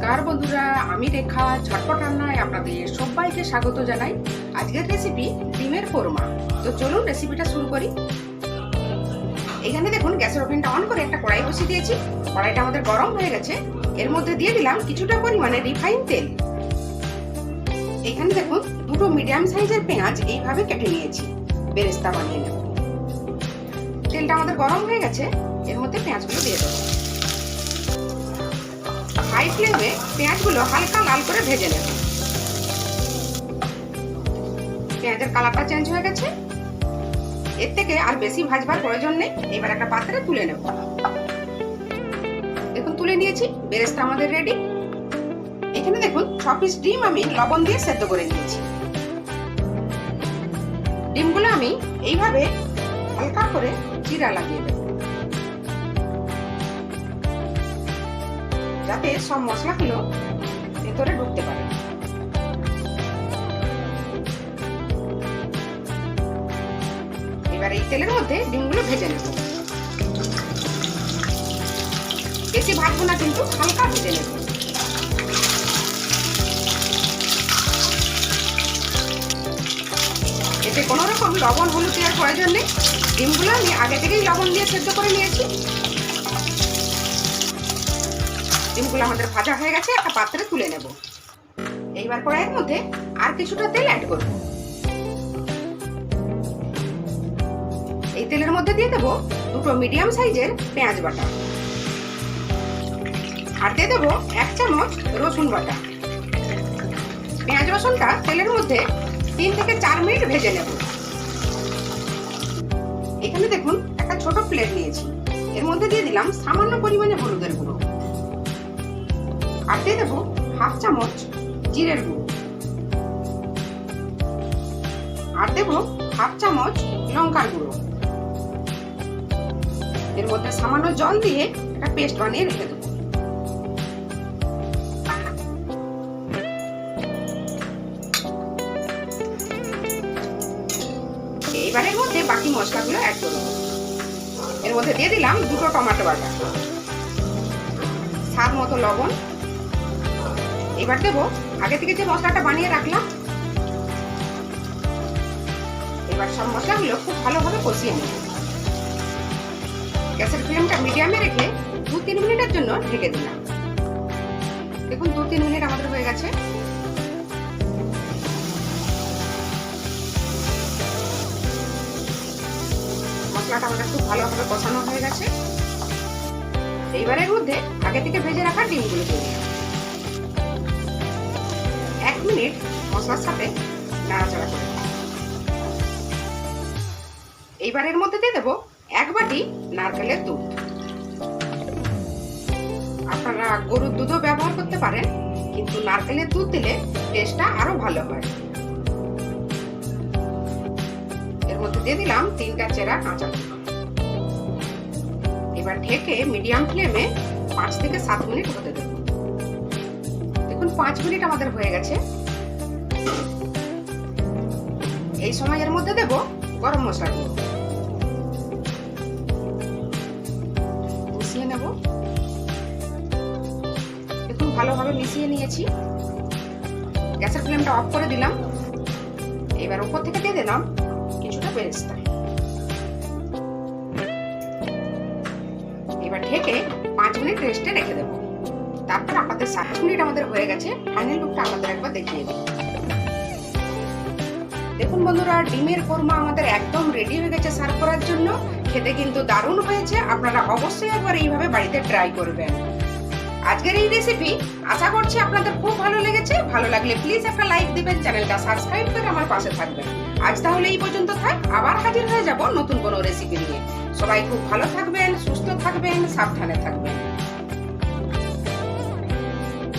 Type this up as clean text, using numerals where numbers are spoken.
নমস্কার বন্ধুরা, আমি রেখা ঝটপট রান্নায় আপনাদের সবাইকে স্বাগত জানাই। আজকের রেসিপি ডিমের কোরমা। তো চলুন রেসিপিটা শুরু করি। এখানে দেখুন গ্যাসের ওভেনটা অন করে একটা কড়াই বসিয়ে দিয়েছি। কড়াইটা আমাদের গরম হয়ে গেছে। এর মধ্যে দিয়ে দিলাম কিছুটা পরিমাণে রিফাইন তেল। এখানে দেখুন দুটো মিডিয়াম সাইজের পেঁয়াজ এইভাবে কেটে নিয়েছি, বেরেস্তা বানিয়ে নেব। তেলটা আমাদের গরম হয়ে গেছে, এর মধ্যে পেঁয়াজগুলো দিয়ে দেবো। হাই ফ্লেমে পেঁয়াজগুলো হালকা লাল করে ভেজে নেব। পেঁয়াজের কালারটা চেঞ্জ হয়ে গেছে, এর থেকে আর বেশি ভাজবার প্রয়োজন নেই। এবার একটা পাত্রে তুলে নেব। দেখুন তুলে নিয়েছি, বেরেস্তা আমাদের রেডি। এখানে দেখুন 6 পিস ডিম আমি লবণ দিয়ে সেদ্ধ করে নিয়েছি। ডিমগুলো আমি এইভাবে হালকা করে চিরা লাগিয়ে দেব, যাতে সব মশলাগুলো ভেতরে ঢুকতে পারে। এবার এই তেলের মধ্যে ডিমগুলো ভেজে নেব। বেশি ভাজবো না, কিন্তু হালকা ভেজে নেব। এতে কোনো রকম লবণ হলুদ দেওয়ার প্রয়োজন নেই। ডিমগুলো আমি আগে থেকেই লবণ দিয়ে সেদ্ধ করে নিয়েছি। ডিমগুলো আমাদের ভাজা হয়ে গেছে, একটা পাত্রে তুলে নেব। এইবার কড়াইয়ের মধ্যে আর কিছুটা তেল অ্যাড করব। এই তেলের মধ্যে দিয়ে দেব দুটো মিডিয়াম সাইজের পেঁয়াজ বাটা, আর দিয়ে দেব 1 চামচ রসুন বাটা। পেঁয়াজ রসুনটা তেলের মধ্যে 3 থেকে 4 মিনিট ভেজে নেব। এখানে দেখুন একটা ছোট প্লেট নিয়েছি, এর মধ্যে দিয়ে দিলাম সামান্য পরিমাণে হলুদের গুঁড়ো, আর দিয়ে দেবো 1/2 চামচ জিরের গুঁড়ো, আর দেবো 1/2 চামচ লঙ্কার গুঁড়ো। এর মধ্যে সামান্য জল দিয়ে একটা পেস্ট বানিয়ে রেখে দেবো। এবার এর মধ্যে বাকি মশলাগুলো অ্যাড করব। এর মধ্যে দিয়ে দিলাম দুটো টমেটো বাটা, স্বাদ মতো লবণ। এবার দেবো আগে থেকে যে মশলাটা বানিয়ে রাখলাম। এবার সব মশলাগুলো খুব ভালোভাবে কষিয়ে নেব। গ্যাসের ফ্লেমটা মিডিয়ামে রেখে 2-3 মিনিটের জন্য ঢেকে দিলাম। দেখুন 2-3 মিনিট আমাদের হয়ে গেছে। মশলাটা আমাদের খুব ভালোভাবে কষানো হয়ে গেছে। এইবারের মধ্যে আগে থেকে ভেজে রাখা ডিমগুলো দিয়ে দিলাম। 1 মিনিট মশলার সাথে নাড়াচাড়া করে এইবারের মধ্যে দিয়ে দেবো 1 বাটি নারকেলের দুধ। আপনারা গরুর দুধও ব্যবহার করতে পারেন, কিন্তু নারকেলের দুধ দিলে টেস্টটা আরো ভালো হয়। এর মধ্যে দিয়ে দিলাম 3টা চেরা কাঁচা লঙ্কা। এবার ঢেকে মিডিয়াম ফ্লেমে 5 থেকে 7 মিনিট হতে দেব। দেখুন 5 মিনিট আমাদের হয়ে গেছে। এই সময় এর মধ্যে দেব গরম মশলা গুঁড়ো, মিশিয়ে নেব। দেখুন ভালোভাবে মিশিয়ে নিয়েছি। গ্যাসের ফ্লেমটা অফ করে দিলাম। এবার উপর থেকে দিয়ে দিলাম কিছুটা বেরেস্তা। এবার ঢেকে 5 মিনিট রেস্টে রেখে দেব। তারপর আমাদের 7 মিনিট আমাদের হয়ে গেছে। ফাইনাল লুকটা আমাদের একবার দেখিয়ে দিই। দেখুন বন্ধুরা, ডিমের কোরমা আমাদের একদম রেডি হয়ে গেছে সার্ভ করার জন্য। খেতে কিন্তু দারুণ হয়েছে। আপনারা অবশ্যই একবার এইভাবে বাড়িতে ট্রাই করবেন। আজকের এই রেসিপি আশা করছি আপনাদের খুব ভালো লেগেছে। ভালো লাগলে প্লিজ একটা লাইক দিবেন, চ্যানেলটা সাবস্ক্রাইব করে আমার পাশে থাকবেন। আজ তাহলে এই পর্যন্ত থাক, আবার হাজির হয়ে যাব নতুন কোনো রেসিপি নিয়ে। সবাই খুব ভালো থাকবেন, সুস্থ থাকবেন, সাবধানে থাকবেন।